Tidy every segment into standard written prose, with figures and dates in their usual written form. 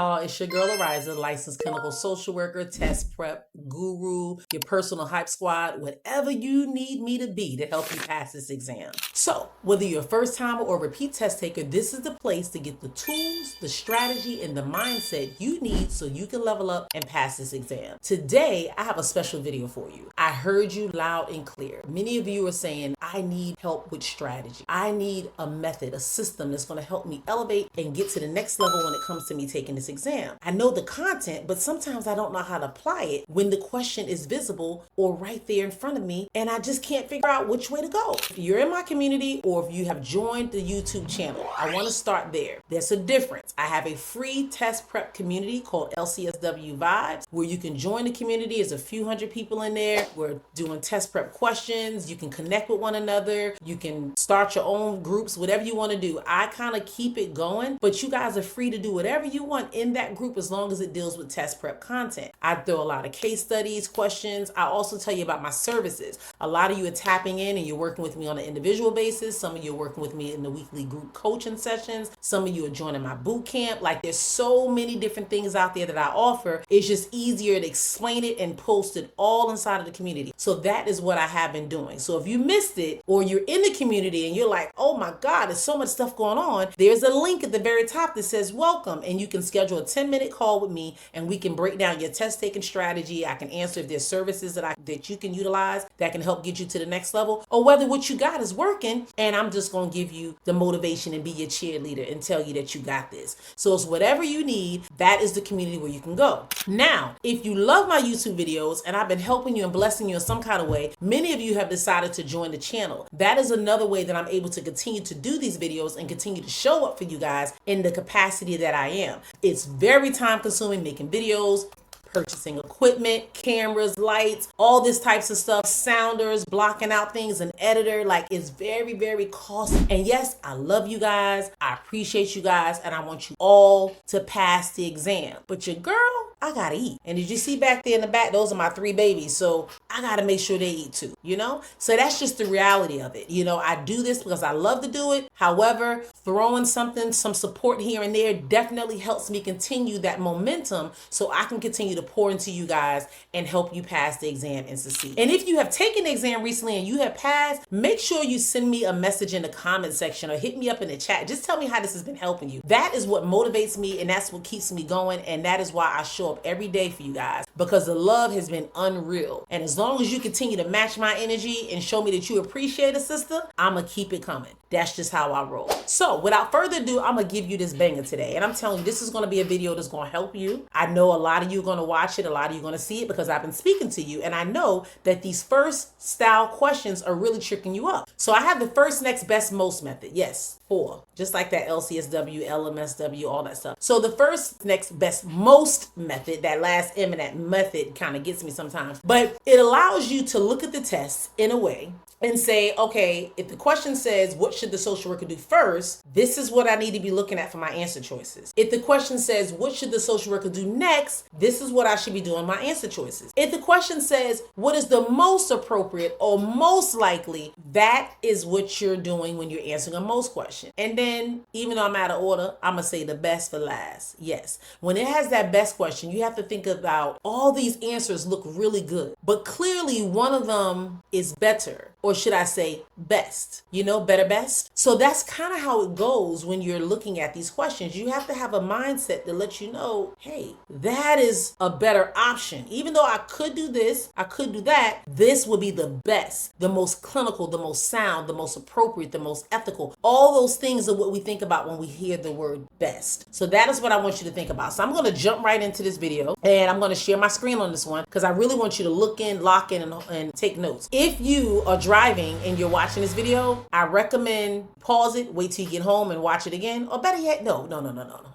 y'all, it's your girl Ariza, licensed clinical social worker, test prep guru, your personal hype squad, whatever you need me to be to help you pass this exam. So whether you're a first timer or repeat test taker, this is the place to get the tools, the strategy, and the mindset you need so you can level up and pass this exam. Today, I have a special video for you. I heard you loud and clear. Many of you are saying, I need help with strategy. I need a method, a system that's going to help me elevate and get to the next level when it comes to me taking this exam. I know the content, but sometimes I don't know how to apply it when the question is visible or right there in front of me, and I just can't figure out which way to go. If you're in my community or if you have joined the YouTube channel, I want to start there. There's a difference. I have a free test prep community called LCSWVIBES where you can join the community. There's a few hundred people in there. We're doing test prep questions. You can connect with one another. You can start your own groups, whatever you want to do. I kind of keep it going, but you guys are free to do whatever you want in that group as long as it deals with test prep content. I throw a lot of case studies, questions. I also tell you about my services. A lot of you are tapping in and you're working with me on an individual basis. Some of you are working with me in the weekly group coaching sessions. Some of you are joining my boot camp. Like, there's so many different things out there that I offer. It's just easier to explain it and post it all inside of the community. So that is what I have been doing. So if you missed it or you're in the community and you're like, oh my God, there's so much stuff going on, there's a link at the very top that says welcome, and you can schedule a 10-minute call with me and we can break down your test taking strategy. I can answer if there's services that you can utilize that can help get you to the next level, or whether what you got is working and I'm just going to give you the motivation and be your cheerleader and tell you that you got this. So it's whatever you need. That is the community where you can go. Now, if you love my YouTube videos and I've been helping you and blessing you in some kind of way, many of you have decided to join the channel. That is another way that I'm able to continue to do these videos and continue to show up for you guys in the capacity that I am. It's very time consuming making videos, purchasing equipment, cameras, lights, all this types of stuff, sounders, blocking out things, an editor. Like, it's very, very costly. And yes, I love you guys. I appreciate you guys. And I want you all to pass the exam. But your girl, I gotta eat. And did you see back there in the back? Those are my 3 babies. So I gotta make sure they eat too, you know? So that's just the reality of it. You know, I do this because I love to do it. However, throwing some support here and there definitely helps me continue that momentum so I can continue to pour into you guys and help you pass the exam and succeed. And if you have taken the exam recently and you have passed, make sure you send me a message in the comment section or hit me up in the chat. Just tell me how this has been helping you. That is what motivates me and that's what keeps me going. And that is why I show up every day for you guys, because the love has been unreal. And as long as you continue to match my energy and show me that you appreciate a sister, I'm gonna keep it coming. That's just how I roll. So without further ado, I'm gonna give you this banger today. And I'm telling you, this is gonna be a video that's gonna help you. I know a lot of you are gonna watch it, a lot of you are gonna see it because I've been speaking to you. And I know that these first style questions are really tricking you up. So I have the first, next, best, most method. Yes, 4. Just like that LCSW, LMSW, all that stuff. So the first, next, best, most method, that last M in that method kind of gets me sometimes. But it allows you to look at the test in a way and say, okay, if the question says, what should the social worker do first? This is what I need to be looking at for my answer choices. If the question says, what should the social worker do next? This is what I should be doing my answer choices. If the question says, what is the most appropriate or most likely? That is what you're doing when you're answering a most question. And then, even though I'm out of order, I'm gonna say the best for last. Yes, when it has that best question, you have to think about all these answers look really good, but clearly one of them is better. Or should I say best, you know, better, best. So that's kind of how it goes when you're looking at these questions. You have to have a mindset that lets you know, hey, that is a better option. Even though I could do this, I could do that, this would be the best, the most clinical, the most sound, the most appropriate, the most ethical. All those things are what we think about when we hear the word best. So that is what I want you to think about. So I'm going to jump right into this video and I'm going to share my screen on this one because I really want you to look in, lock in, and take notes. If you are driving and you're watching this video, I recommend pause it, wait till you get home and watch it again. Or better yet, no.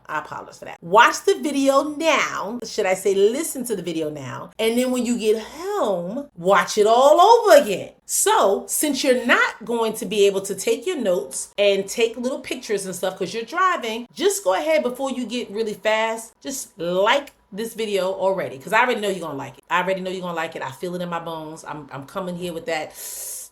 I apologize for that. Watch the video now. Should I say listen to the video now? And then when you get home, watch it all over again. So since you're not going to be able to take your notes and take little pictures and stuff because you're driving, just go ahead before you get really fast. Just like this video already because I already know you're gonna like it. I feel it in my bones. I'm coming here with that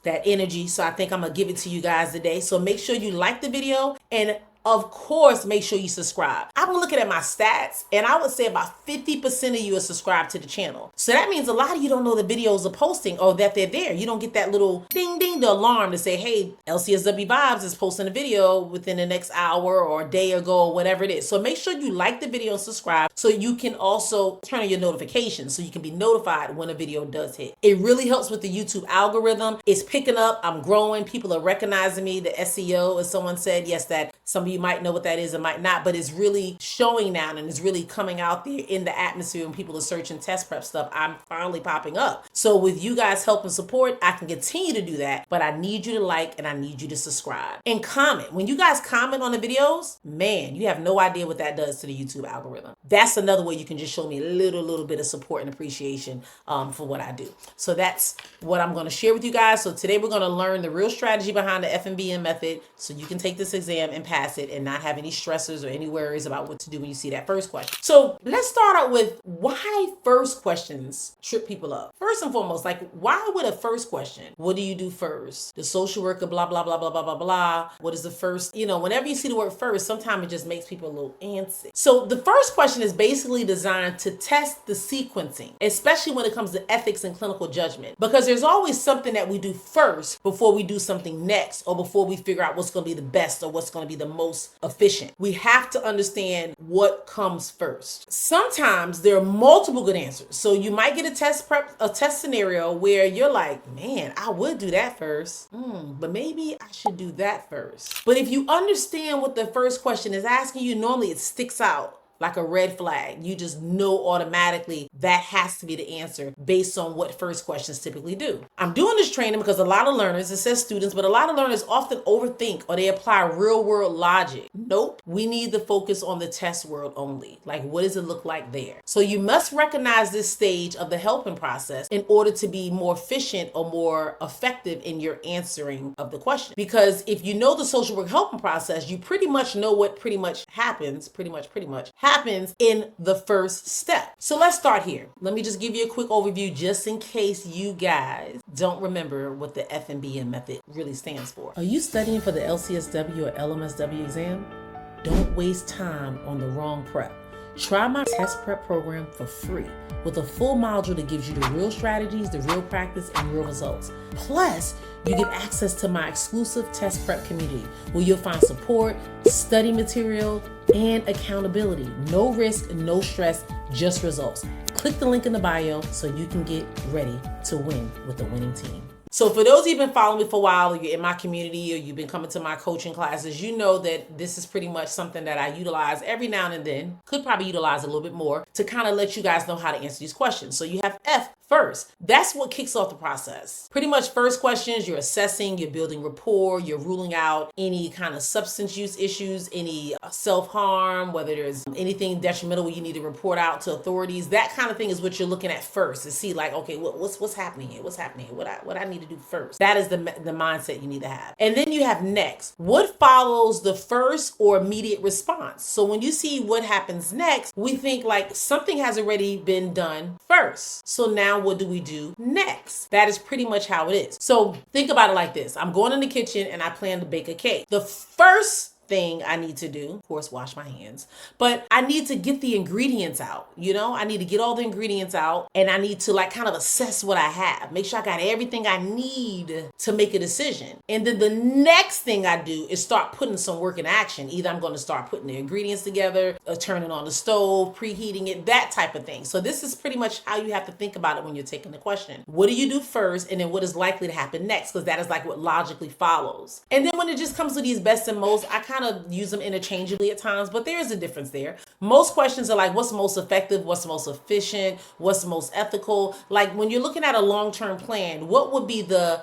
energy. So I think I'm gonna give it to you guys today. So make sure you like the video and of course, make sure you subscribe. I'm looking at my stats, and I would say about 50% of you are subscribed to the channel. So that means a lot of you don't know the videos are posting or that they're there. You don't get that little ding ding, the alarm to say, hey, LCSW Vibes is posting a video within the next hour or a day ago or whatever it is. So make sure you like the video and subscribe so you can also turn on your notifications so you can be notified when a video does hit. It really helps with the YouTube algorithm. It's picking up. I'm growing. People are recognizing me. The SEO, as someone said, yes, that some of you might know what that is and might not, but it's really showing now and it's really coming out there in the atmosphere when people are searching test prep stuff. I'm finally popping up. So with you guys help and support, I can continue to do that, but I need you to like and I need you to subscribe and comment. When you guys comment on the videos, man, you have no idea what that does to the YouTube algorithm. That's another way you can just show me a little bit of support and appreciation for what I do. So that's what I'm going to share with you guys. So today we're going to learn the real strategy behind the FNBM method so you can take this exam and pass it and not have any stressors or any worries about what to do when you see that first question. So let's start out with why first questions trip people up. First and foremost, like, why would a first question? What do you do first? The social worker, blah, blah, blah, blah, blah, blah, blah. What is the first? You know, whenever you see the word first, sometimes it just makes people a little antsy. So the first question is basically designed to test the sequencing, especially when it comes to ethics and clinical judgment, because there's always something that we do first before we do something next or before we figure out what's going to be the best or what's going to be the most efficient. We have to understand what comes first. Sometimes there are multiple good answers. So you might get a test scenario where you're like, man, I would do that first, but maybe I should do that first. But if you understand what the first question is asking you, normally it sticks out like a red flag. You just know automatically that has to be the answer based on what first questions typically do. I'm doing this training because a lot of learners, it says students, but a lot of learners often overthink or they apply real world logic. Nope. We need to focus on the test world only. Like, what does it look like there? So you must recognize this stage of the helping process in order to be more efficient or more effective in your answering of the question. Because if you know the social work helping process, you pretty much know what pretty much happens in the first step. So let's start here. Let me just give you a quick overview just in case you guys don't remember what the FNBM method really stands for. Are you studying for the LCSW or LMSW exam? Don't waste time on the wrong prep. Try my test prep program for free with a full module that gives you the real strategies, the real practice, and real results. Plus, you get access to my exclusive test prep community where you'll find support, study material, and accountability. No risk, no stress, just results. Click the link in the bio so you can get ready to win with the winning team. So for those of you who've been following me for a while, or you're in my community, or you've been coming to my coaching classes, you know that this is pretty much something that I utilize every now and then, could probably utilize a little bit more to kind of let you guys know how to answer these questions. So you have F first. That's what kicks off the process. Pretty much first questions, you're assessing, you're building rapport, you're ruling out any kind of substance use issues, any self-harm, whether there's anything detrimental where you need to report out to authorities. That kind of thing is what you're looking at first to see, like, okay, what's happening here? What's happening here? What I need to do first. That is the mindset you need to have. And then you have next. What follows the first or immediate response? So when you see what happens next, we think like something has already been done first. So now what do we do next? That is pretty much how it is. So think about it like this. I'm going in the kitchen and I plan to bake a cake. The first thing I need to do, of course, wash my hands, but I need to get the ingredients out. I need to get all the ingredients out and I need to like kind of assess what I have, make sure I got everything I need to make a decision. And then the next thing I do is start putting some work in action. Either I'm going to start putting the ingredients together, turning on the stove, preheating it, that type of thing. So this is pretty much how you have to think about it when you're taking the question. What do you do first? And then what is likely to happen next? Because that is like what logically follows. And then when it just comes to these best and most, I kind of use them interchangeably at times, but there is a difference there. Most questions are like, what's most effective? What's most efficient? What's most ethical? Like when you're looking at a long-term plan, what would be the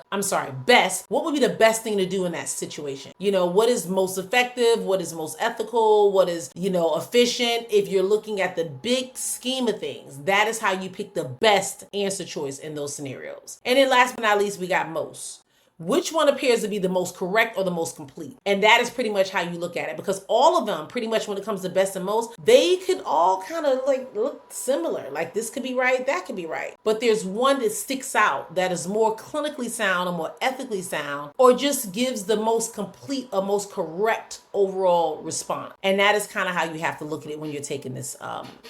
best thing to do in that situation? What is most effective? What is most ethical? What is, efficient? If you're looking at the big scheme of things, that is how you pick the best answer choice in those scenarios. And then last but not least, we got most. Which one appears to be the most correct or the most complete? And that is pretty much how you look at it, because all of them, pretty much when it comes to best and most, they could all kind of like look similar. Like this could be right, that could be right. But there's one that sticks out that is more clinically sound or more ethically sound, or just gives the most complete or most correct overall response. And that is kind of how you have to look at it when you're taking this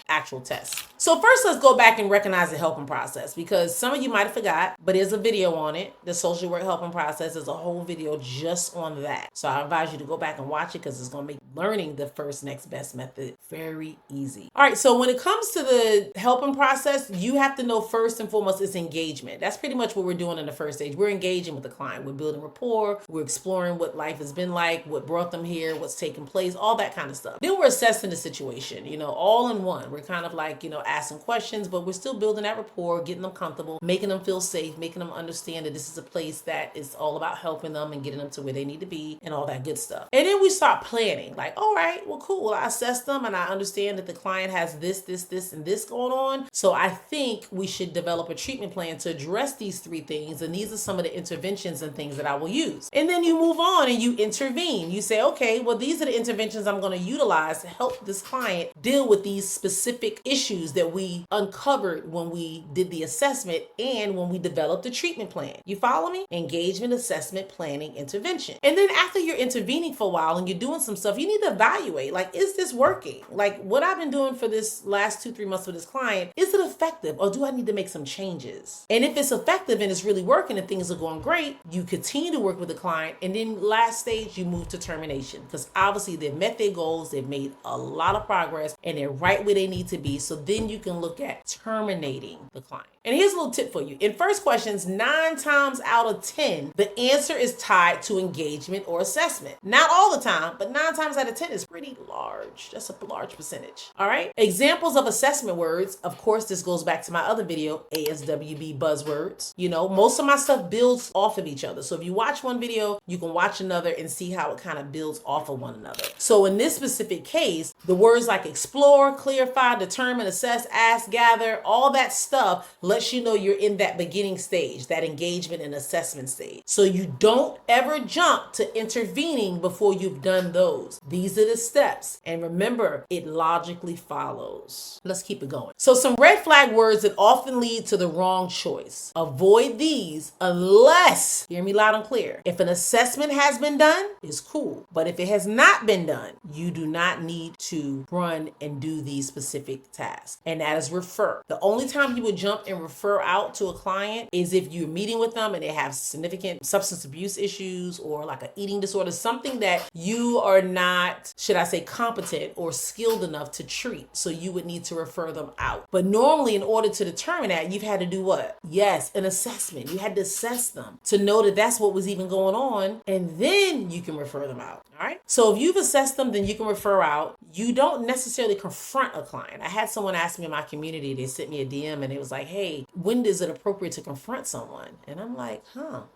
actual test. So first, let's go back and recognize the helping process, because some of you might have forgot, but there's a video on it. The social work helping process is a whole video just on that. So I advise you to go back and watch it, because it's going to make learning the first next best method very easy. All right, so when it comes to the helping process, you have to know first and foremost is engagement. That's pretty much what we're doing in the first stage. We're engaging with the client. We're building rapport. We're exploring what life has been like, what brought them here, what's taking place, all that kind of stuff. Then we're assessing the situation, all in one. We're kind of like, asking questions, but we're still building that rapport, getting them comfortable, making them feel safe, making them understand that this is a place that is all about helping them and getting them to where they need to be and all that good stuff. And then we start planning, like, all right, well, cool. Well, I assess them and I understand that the client has this, and this going on. So I think we should develop a treatment plan to address these 3 things. And these are some of the interventions and things that I will use. And then you move on and you intervene. You say, okay, well, these are the interventions I'm going to utilize to help this client deal with these specific issues that we uncovered when we did the assessment and when we developed the treatment plan. You follow me? Engagement, assessment, planning, intervention. And then after you're intervening for a while and you're doing some stuff, you need to evaluate, like, is this working? Like, what I've been doing for this last 2-3 months with this client, is it effective, or do I need to make some changes? And if it's effective and it's really working and things are going great, you continue to work with the client. And then last stage, you move to termination, because obviously they've met their goals, they've made a lot of progress, and they're right where they need to be. So then you can look at terminating the client. And here's a little tip for you. In first questions, 9 times out of 10, the answer is tied to engagement or assessment. Not all the time, but 9 times out of 10 is pretty large. That's a large percentage. All right. Examples of assessment words. Of course, this goes back to my other video, ASWB buzzwords. Most of my stuff builds off of each other. So if you watch one video, you can watch another and see how it kind of builds off of one another. So in this specific case, the words like explore, clarify, determine, assess, ask, gather, all that stuff lets you know you're in that beginning stage, that engagement and assessment stage. So you don't ever jump to intervening before you've done those. These are the steps. And remember, it logically follows. Let's keep it going. So some red flag words that often lead to the wrong choice. Avoid these unless, hear me loud and clear, if an assessment has been done, it's cool. But if it has not been done, you do not need to run and do these specific tasks. And that is refer. The only time you would jump and refer out to a client is if you're meeting with them and they have significant substance abuse issues or like an eating disorder, something that you are not, should I say, competent or skilled enough to treat. So you would need to refer them out. But normally, in order to determine that, you've had to do what? Yes, an assessment. You had to assess them to know that that's what was even going on, and then you can refer them out. All right. So if you've assessed them, then you can refer out. You don't necessarily confront a client. I had someone ask me in my community, they sent me a DM and it was like, hey, when is it appropriate to confront someone? And I'm like,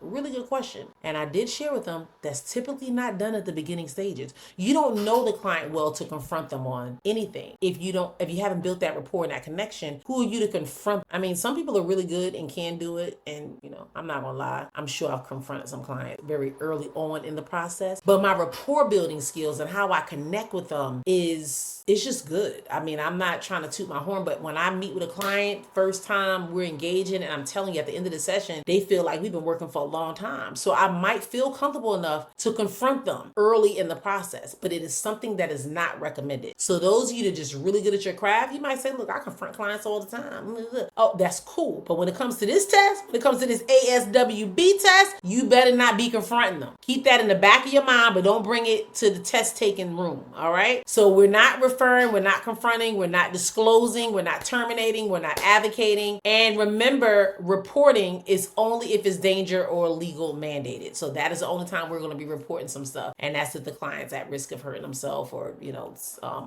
really good question. And I did share with them that's typically not done at the beginning stages. You don't know the client well to confront them on anything. If you haven't built that rapport and that connection, who are you to confront? I mean, some people are really good and can do it. And, I'm not gonna lie, I'm sure I've confronted some clients very early on in the process, but my rapport building skills and how I connect with them it's just good. I mean, I'm not trying to toot my horn, but when I meet with a client, first time we're engaging, and I'm telling you at the end of the session, they feel like we've been working for a long time. So I might feel comfortable enough to confront them early in the process, but it is something that is not recommended. So those of you that are just really good at your craft, you might say, look, I confront clients all the time. Oh, that's cool. But when it comes to this test, when it comes to this ASWB test, you better not be confronting them. Keep that in the back of your mind, but don't bring it to the test taking room. All right. So we're not referring, we're not confronting, we're not disclosing, we're not terminating, we're not advocating. And remember, reporting is only if it's danger or legal mandated. So that is the only time we're going to be reporting some stuff. And that's if the client's at risk of hurting himself or,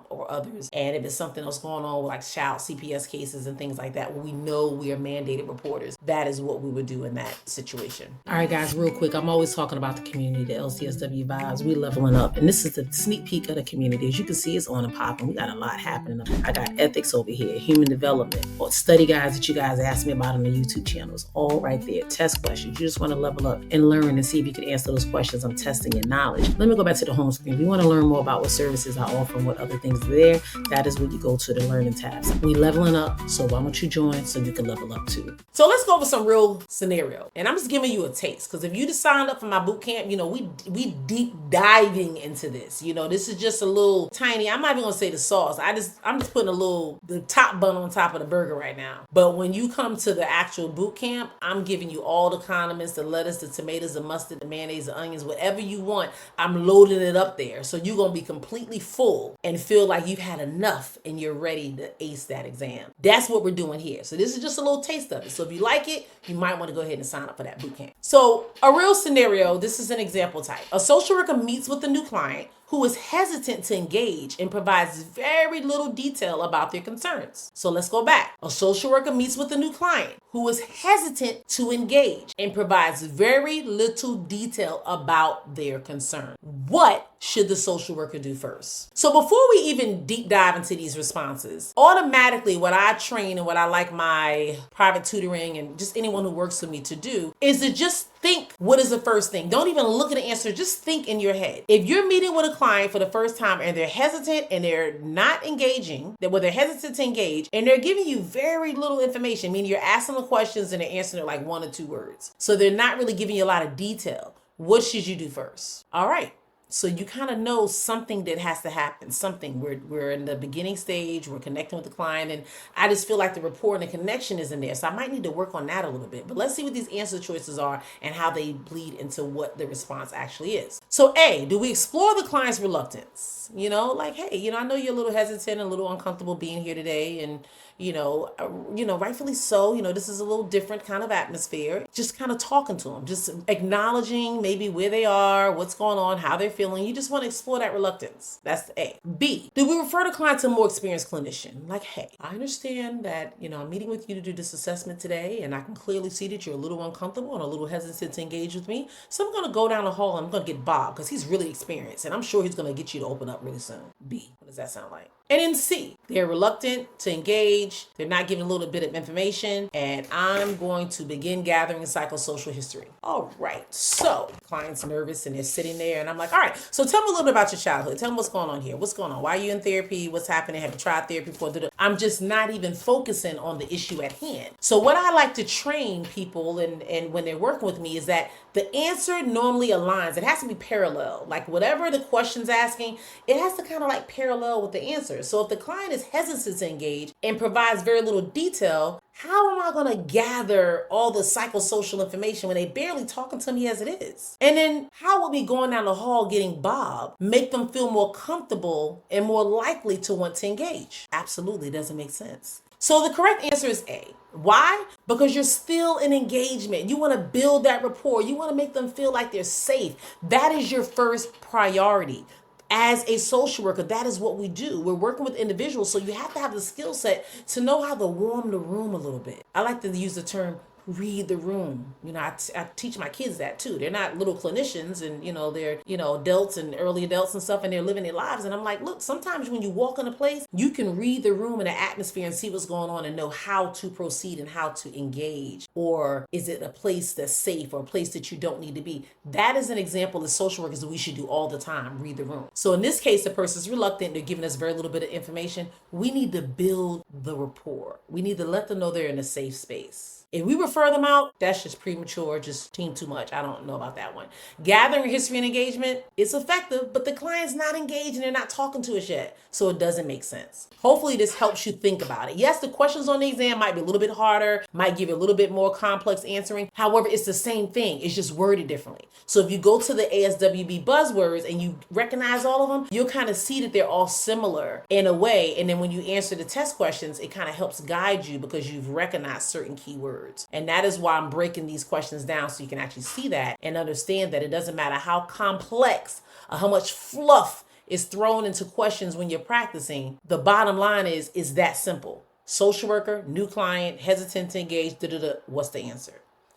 or others. And if it's something else going on like child CPS cases and things like that, where we know we are mandated reporters, that is what we would do in that situation. All right, guys, real quick. I'm always talking about the community, the LCSW vibes. We leveling up. And this is the sneak peek of the community. As you can see, it's on and popping. We got a lot happening. I got ethics over here, human development, or study guides that you guys asked me about on the YouTube channels, all right there. Test questions. You just want to level up and learn and see if you can answer those questions. I'm testing your knowledge. Let me go back to the home screen. If you want to learn more about what services I offer and what other things are there, that is where you go to the learning tabs. We leveling up, so why don't you join so you can level up too? So let's go over some real scenario. And I'm just giving you a taste, because if you just signed up for my boot camp, we deep diving stuffing into this. You know, this is just a little tiny, I'm not even gonna say the sauce. I'm just putting the top bun on top of the burger right now. But when you come to the actual boot camp, I'm giving you all the condiments, the lettuce, the tomatoes, the mustard, the mayonnaise, the onions, whatever you want. I'm loading it up there. So you're gonna be completely full and feel like you've had enough and you're ready to ace that exam. That's what we're doing here. So this is just a little taste of it. So if you like it, you might want to go ahead and sign up for that boot camp. So a real scenario, this is an example type. A social worker meets with a new client who is hesitant to engage and provides very little detail about their concerns. So let's go back. A social worker meets with a new client who is hesitant to engage and provides very little detail about their concern. What should the social worker do first? So before we even deep dive into these responses, automatically what I train and what I like my private tutoring and just anyone who works with me to do is to just think, what is the first thing? Don't even look at the answer, just think in your head. If you're meeting with a client for the first time and they're hesitant and they're not engaging, they're hesitant to engage and they're giving you very little information, meaning you're asking them questions and they're answering it like 1 or 2 words. So they're not really giving you a lot of detail. What should you do first? All right. So you kind of know something that has to happen, something. We're in the beginning stage, we're connecting with the client, and I just feel like the rapport and the connection isn't there. So I might need to work on that a little bit. But let's see what these answer choices are and how they bleed into what the response actually is. So A, do we explore the client's reluctance? You know, like, hey, I know you're a little hesitant and a little uncomfortable being here today, and rightfully so. This is a little different kind of atmosphere. Just kind of talking to them, just acknowledging maybe where they are, what's going on, how they're feeling. You just want to explore that reluctance. That's the A. B, do we refer the client to a more experienced clinician? Like, hey, I understand that, I'm meeting with you to do this assessment today, and I can clearly see that you're a little uncomfortable and a little hesitant to engage with me. So I'm going to go down the hall and I'm going to get Bob because he's really experienced, and I'm sure he's going to get you to open up really soon. B, what does that sound like? And then C, they're reluctant to engage. They're not giving a little bit of information. And I'm going to begin gathering psychosocial history. All right. So client's nervous and they're sitting there and I'm like, all right, so tell me a little bit about your childhood. Tell me what's going on here. What's going on? Why are you in therapy? What's happening? Have you tried therapy before? I'm just not even focusing on the issue at hand. So what I like to train people and when they're working with me is that the answer normally aligns. It has to be parallel. Like whatever the question's asking, it has to kind of like parallel with the answer. So if the client is hesitant to engage and provides very little detail, how am I going to gather all the psychosocial information when they barely talking to me as it is? And then how would me going down the hall getting Bob make them feel more comfortable and more likely to want to engage? Absolutely doesn't make sense. So the correct answer is A. Why? Because you're still in engagement. You want to build that rapport. You want to make them feel like they're safe. That is your first priority. As a social worker, that is what we do. We're working with individuals, so you have to have the skill set to know how to warm the room a little bit. I like to use the term read the room. I teach my kids that too. They're not little clinicians and, they're, adults and early adults and stuff, and they're living their lives. And I'm like, look, sometimes when you walk in a place, you can read the room and the atmosphere and see what's going on and know how to proceed and how to engage. Or is it a place that's safe or a place that you don't need to be? That is an example of social workers that we should do all the time, read the room. So in this case, the person's reluctant. They're giving us very little bit of information. We need to build the rapport. We need to let them know they're in a safe space. If we refer them out, that's just premature, just team too much. I don't know about that one. Gathering history and engagement, it's effective, but the client's not engaged and they're not talking to us yet. So it doesn't make sense. Hopefully this helps you think about it. Yes, the questions on the exam might be a little bit harder, might give you a little bit more complex answering. However, it's the same thing. It's just worded differently. So if you go to the ASWB buzzwords and you recognize all of them, you'll kind of see that they're all similar in a way. And then when you answer the test questions, it kind of helps guide you because you've recognized certain keywords. And that is why I'm breaking these questions down so you can actually see that and understand that it doesn't matter how complex or how much fluff is thrown into questions when you're practicing. The bottom line is that simple. Social worker, new client, hesitant to engage, what's the answer?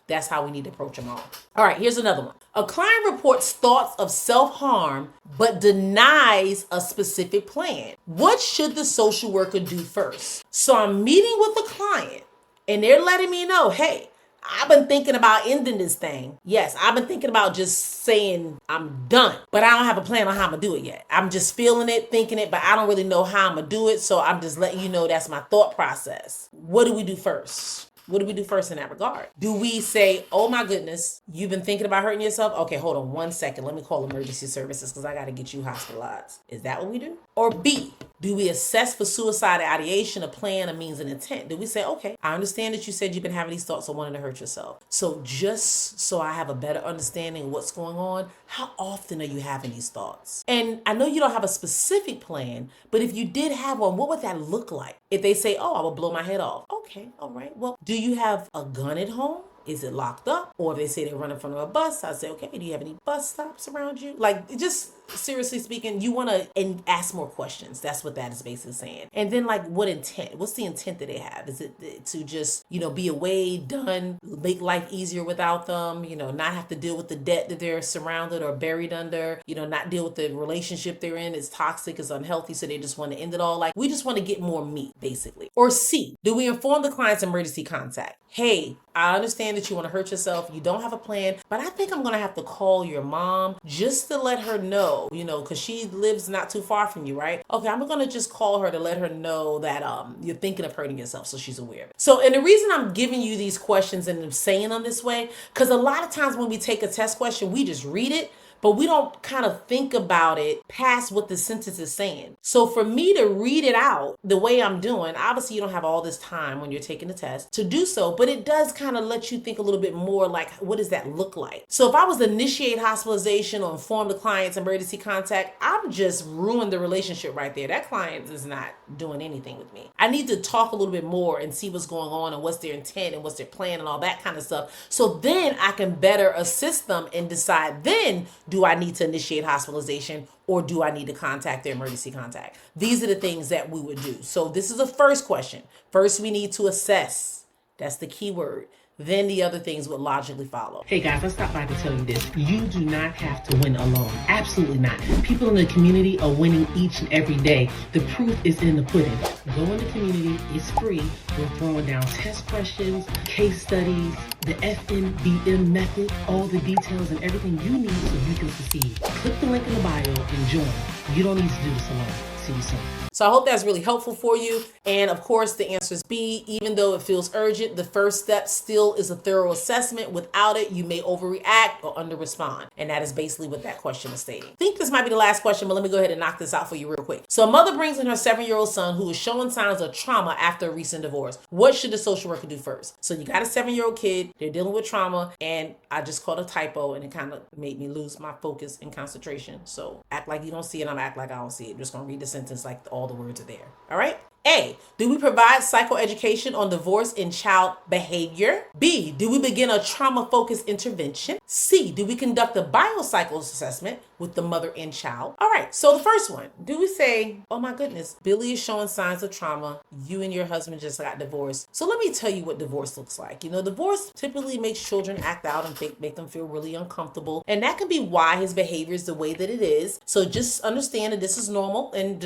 That's how we need to approach them all. All right, here's another one. A client reports thoughts of self-harm, but denies a specific plan. What should the social worker do first? So I'm meeting with a client and they're letting me know, hey, I've been thinking about ending this thing. Yes, I've been thinking about just saying I'm done, but I don't have a plan on how I'm gonna do it yet. I'm just feeling it, thinking it, but I don't really know how I'm gonna do it. So I'm just letting you know that's my thought process. What do we do first? What do we do first in that regard? Do we say, oh my goodness, you've been thinking about hurting yourself? Okay, hold on 1 second. Let me call emergency services because I got to get you hospitalized. Is that what we do? Or B, do we assess for suicide ideation, a plan, a means, and intent? Do we say, okay, I understand that you said you've been having these thoughts of wanting to hurt yourself. So just so I have a better understanding of what's going on, how often are you having these thoughts? And I know you don't have a specific plan, but if you did have one, what would that look like? If they say, oh, I will blow my head off. Okay, all right. Well, do you have a gun at home? Is it locked up? Or if they say they're running in front of a bus, I say, okay, do you have any bus stops around you? Like, just seriously speaking, you want to ask more questions. That's what that is basically saying. And then, like, what intent? What's the intent that they have? Is it to just, be away, done, make life easier without them, not have to deal with the debt that they're surrounded or buried under, not deal with the relationship they're in. It's toxic, it's unhealthy, so they just want to end it all. Like, we just want to get more meat, basically. Or C, do we inform the client's emergency contact? Hey, I understand that you want to hurt yourself. You don't have a plan, but I think I'm going to have to call your mom just to let her know, because she lives not too far from you, right? Okay, I'm going to just call her to let her know that you're thinking of hurting yourself so she's aware. So, and the reason I'm giving you these questions and I'm saying them this way, because a lot of times when we take a test question, we just read it, but we don't kind of think about it past what the sentence is saying. So for me to read it out the way I'm doing, obviously you don't have all this time when you're taking the test to do so, but it does kind of let you think a little bit more like, what does that look like? So if I was to initiate hospitalization or inform the client's emergency contact, I'm just ruined the relationship right there. That client is not doing anything with me. I need to talk a little bit more and see what's going on and what's their intent and what's their plan and all that kind of stuff. So then I can better assist them and decide then, do I need to initiate hospitalization or do I need to contact their emergency contact? These are the things that we would do. So this is the first question. First, we need to assess. That's the key word. Then the other things would logically follow. Hey guys, let's stop by to tell you this. You do not have to win alone. Absolutely not. People in the community are winning each and every day. The proof is in the pudding. Go in the community. It's free. We're throwing down test questions, case studies, the FNBM method, all the details and everything you need so you can succeed. Click the link in the bio and join. You don't need to do this alone. See you soon. So I hope that's really helpful for you. And of course, the answer is B. Even though it feels urgent, the first step still is a thorough assessment. Without it, you may overreact or under-respond. And that is basically what that question is stating. I think this might be the last question, but let me go ahead and knock this out for you real quick. So a mother brings in her 7-year-old son who is showing signs of trauma after a recent divorce. What should the social worker do first? So you got a 7-year-old kid, they're dealing with trauma, and I just caught a typo and it kind of made me lose my focus and concentration. So act like you don't see it, I'm act like I don't see it. I'm just gonna read the sentence like all the words are there. All right? A, do we provide psychoeducation on divorce and child behavior? B, do we begin a trauma-focused intervention? C, do we conduct a biopsychological assessment with the mother and child? All right, so the first one, do we say, oh my goodness, Billy is showing signs of trauma. You and your husband just got divorced. So let me tell you what divorce looks like. Divorce typically makes children act out and make them feel really uncomfortable. And that can be why his behavior is the way that it is. So just understand that this is normal and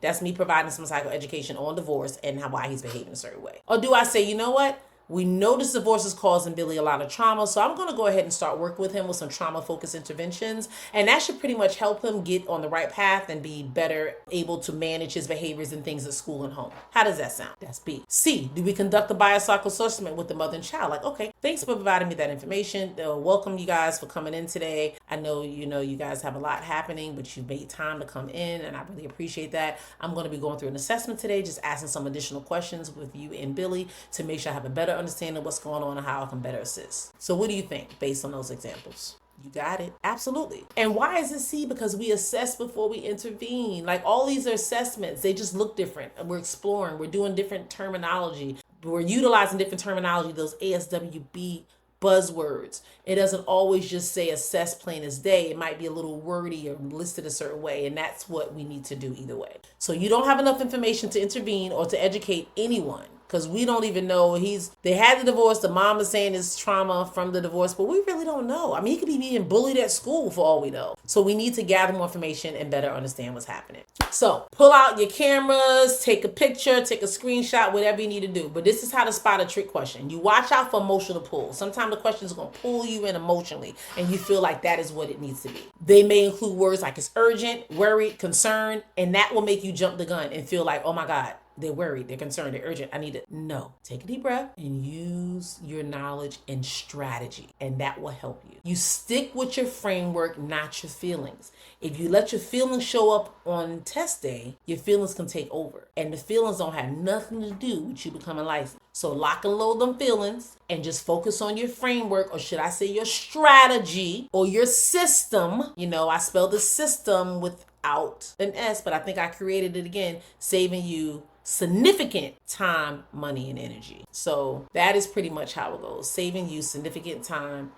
that's me providing some psychoeducation on divorce and why he's behaving a certain way. Or do I say, you know what? We know this divorce is causing Billy a lot of trauma, so I'm going to go ahead and start working with him with some trauma-focused interventions, and that should pretty much help him get on the right path and be better able to manage his behaviors and things at school and home. How does that sound? That's B. C, do we conduct a biopsychological assessment with the mother and child? Like, okay, thanks for providing me that information. Welcome you guys for coming in today. I know you guys have a lot happening, but you made time to come in, and I really appreciate that. I'm going to be going through an assessment today, just asking some additional questions with you and Billy to make sure I have a better understanding what's going on and how I can better assist. So what do you think based on those examples? You got it. Absolutely. And why is it C? Because we assess before we intervene. Like all these are assessments. They just look different. We're exploring. We're doing different terminology. We're utilizing different terminology, those ASWB buzzwords. It doesn't always just say assess plain as day. It might be a little wordy or listed a certain way, and that's what we need to do either way. So you don't have enough information to intervene or to educate anyone. Because we don't even know they had the divorce. The mom is saying it's trauma from the divorce, but we really don't know. I mean, he could be being bullied at school for all we know. So we need to gather more information and better understand what's happening. So pull out your cameras, take a picture, take a screenshot, whatever you need to do. But this is how to spot a trick question. You watch out for emotional pull. Sometimes the question is going to pull you in emotionally and you feel like that is what it needs to be. They may include words like it's urgent, worried, concerned, and that will make you jump the gun and feel like, oh my God, they're worried, they're concerned, they're urgent. I need to no. Take a deep breath and use your knowledge and strategy, and that will help you. You stick with your framework, not your feelings. If you let your feelings show up on test day, your feelings can take over, and the feelings don't have nothing to do with you becoming licensed. So lock and load them feelings and just focus on your framework, or should I say your strategy or your system. You know, I spelled the system without an S, but I think I created it again, saving you significant time, money, and energy. So that is pretty much how it goes. Saving you significant time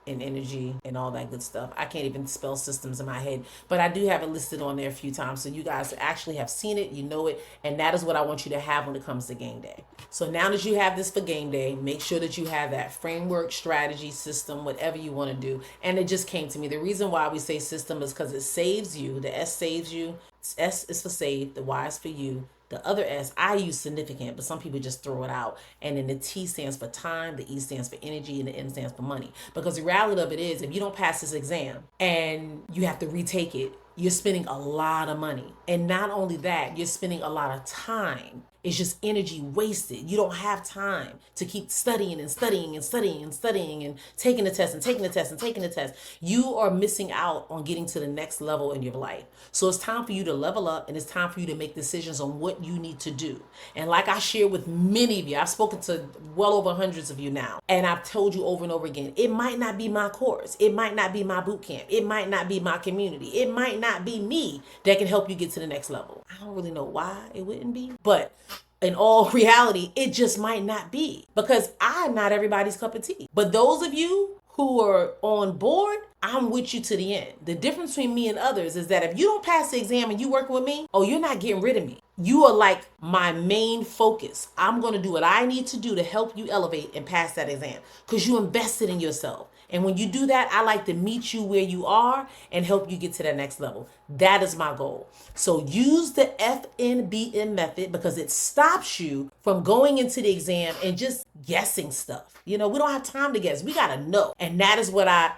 and energy and all that good stuff. I can't even spell systems in my head, but I do have it listed on there a few times. So you guys actually have seen it, you know it, and that is what I want you to have when it comes to game day. So now that you have this for game day, make sure that you have that framework, strategy, system, whatever you want to do. And it just came to me. The reason why we say system is because it saves you. The S saves you. S is for save. The Y is for you. The other S, I use significant, but some people just throw it out. And then the T stands for time, the E stands for energy, and the M stands for money. Because the reality of it is, if you don't pass this exam and you have to retake it, you're spending a lot of money. And not only that, you're spending a lot of time. It's just energy wasted. You don't have time to keep studying and studying and studying and studying and taking the test and taking the test and taking the test. You are missing out on getting to the next level in your life. So it's time for you to level up, and it's time for you to make decisions on what you need to do. And like I share with many of you, I've spoken to well over hundreds of you now, and I've told you over and over again, it might not be my course. It might not be my boot camp. It might not be my community. It might not be me that can help you get to the next level. I don't really know why it wouldn't be, but in all reality, it just might not be, because I'm not everybody's cup of tea. But those of you who are on board, I'm with you to the end. The difference between me and others is that if you don't pass the exam and you working with me, oh, you're not getting rid of me. You are like my main focus. I'm going to do what I need to do to help you elevate and pass that exam, because you invested in yourself. And when you do that, I like to meet you where you are and help you get to that next level. That is my goal. So use the FNBM method, because it stops you from going into the exam and just guessing stuff. You know, we don't have time to guess. We got to know. And that is what I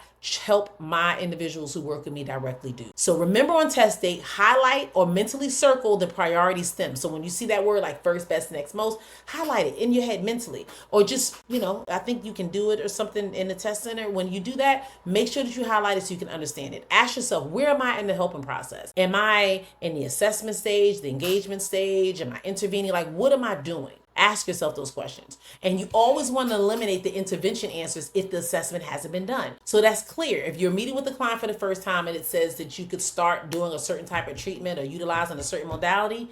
help my individuals who work with me directly do. So remember, on test day, highlight or mentally circle the priority stem. So when you see that word like first, best, next, most, highlight it in your head mentally, or just, you know, I think you can do it or something in the test center. When you do that, make sure that you highlight it so you can understand it. Ask yourself, where am I in the helping process? Am I in the assessment stage, the engagement stage? Am I intervening? Like, what am I doing? Ask yourself those questions. And you always want to eliminate the intervention answers if the assessment hasn't been done. So that's clear. If you're meeting with the client for the first time and it says that you could start doing a certain type of treatment or utilizing a certain modality,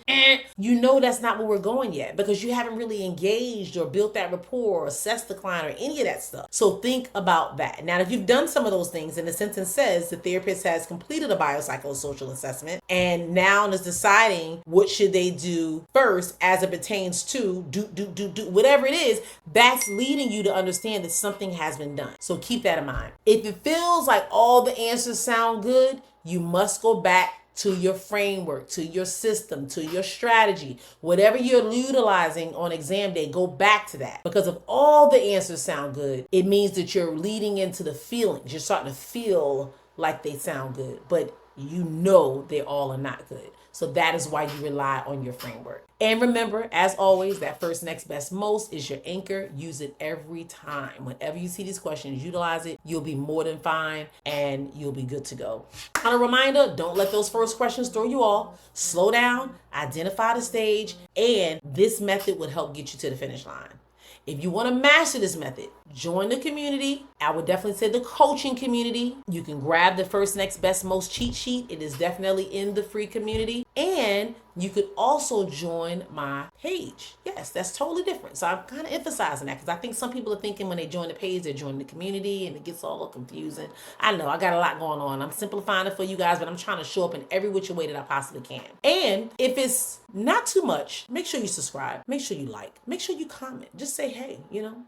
you know that's not where we're going yet, because you haven't really engaged or built that rapport or assessed the client or any of that stuff. So think about that. Now, if you've done some of those things and the sentence says the therapist has completed a biopsychosocial assessment and now is deciding what should they do first as it pertains to do, whatever it is, that's leading you to understand that something has been done. So keep that in mind. If it feels like all the answers sound good, you must go back to your framework, to your system, to your strategy. Whatever you're utilizing on exam day, go back to that. Because if all the answers sound good, it means that you're leading into the feelings. You're starting to feel like they sound good, but you know they all are not good. So that is why you rely on your framework. And remember, as always, that first, next, best, most is your anchor. Use it every time. Whenever you see these questions, utilize it. You'll be more than fine and you'll be good to go. On a reminder, don't let those first questions throw you off. Slow down, identify the stage, and this method would help get you to the finish line. If you want to master this method, join the community. I would definitely say the coaching community. You can grab the first, next, best, most cheat sheet. It is definitely in the free community. And you could also join my page. Yes, that's totally different. So I'm kind of emphasizing that because I think some people are thinking when they join the page, they're joining the community, and it gets all confusing. I know I got a lot going on. I'm simplifying it for you guys, but I'm trying to show up in every which way that I possibly can. And if it's not too much, make sure you subscribe. Make sure you like. Make sure you comment. Just say, hey,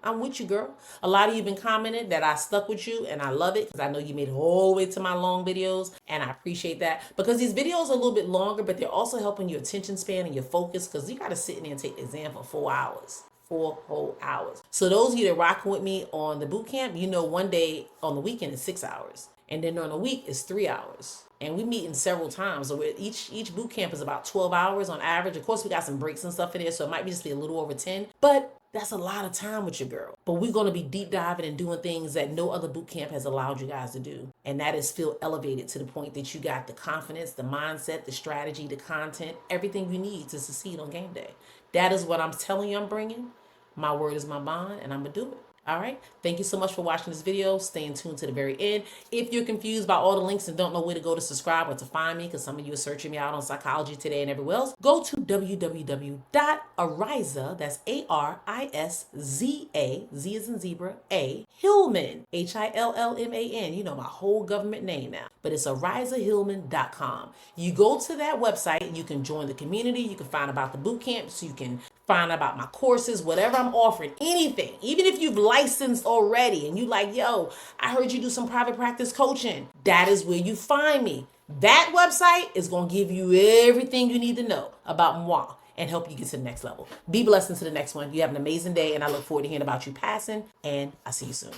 I'm with you, girl. A lot of you have been commenting that I stuck with you, and I love it because I know you made it all the way to my long videos, and I appreciate that because these videos are a little bit longer, but they're also helping your attention span and your focus because you got to sit in there and take the exam for 4 hours. 4 whole hours. So those of you that are rocking with me on the boot camp, one day on the weekend is 6 hours. And then during the week, it's 3 hours. And we meet in several times. So each boot camp is about 12 hours on average. Of course, we got some breaks and stuff in there, so it might just be a little over 10. But that's a lot of time with your girl. But we're going to be deep diving and doing things that no other boot camp has allowed you guys to do. And that is feel elevated to the point that you got the confidence, the mindset, the strategy, the content, everything you need to succeed on game day. That is what I'm telling you I'm bringing. My word is my bond, and I'm going to do it. All right. Thank you so much for watching this video. Staying tuned to the very end. If you're confused by all the links and don't know where to go to subscribe or to find me, because some of you are searching me out on Psychology Today and everywhere else, go to www.ariza, that's ARISZA, Z as in zebra, A, Hillman, HILLMAN. You know my whole government name now, but it's arizahillman.com. You go to that website and you can join the community. You can find about the boot camps. You can find about my courses, whatever I'm offering, anything. Even if you've licensed already and you like, yo, I heard you do some private practice coaching. That is where you find me. That website is going to give you everything you need to know about moi and help you get to the next level. Be blessed into the next one. You have an amazing day, and I look forward to hearing about you passing, and I'll see you soon.